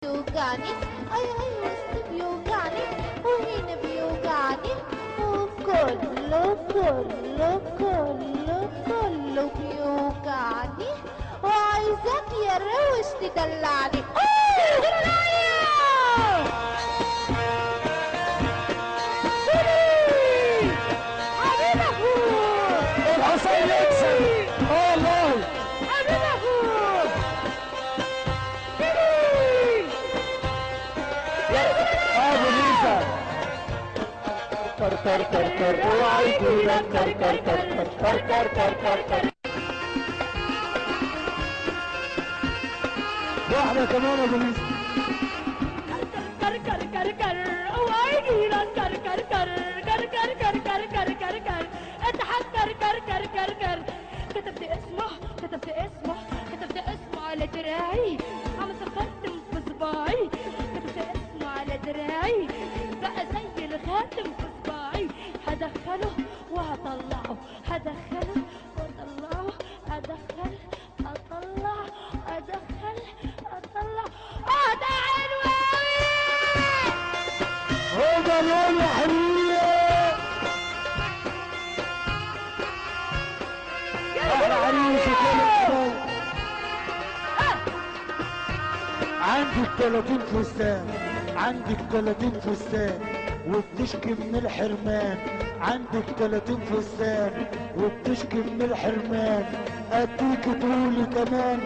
بيوجعني، اي وسط بيوجعني، وهنا بيوجعني، وكله كله كله كله بيوجعني، وعايزاك يا روش تدلعني. الحصان يكسب. والله حبيب اخوك ابو ليزا كر كر كر كر اوعى يجيلك كر كر كر كر كر كر كر كر. واحدة كمان ابو ليزا. كر كر كر كر اوعى يجيلك كر كر كر كر كر كر كر كر كر كر اضحك كر كر كر كر كر. كتبت اسمه كتبت اسمه كتبت اسمه على دراعي، عم خاتم في صباعي. كتبت اسمه على دراعي بقى زي الخاتم في صباعي. هدخله وهطلعه، هدخله واطلعه، هدخل اطلع ادخل اطلع. ده حلو قوي. هذا لون حرية. احلى عريس وكل الحبايب. عندك 30 فستان، عندك 30 فستان وبتشكي من الحرمان. عندك 30 فستان وبتشكي من الحرمان، اديك تقولي كمان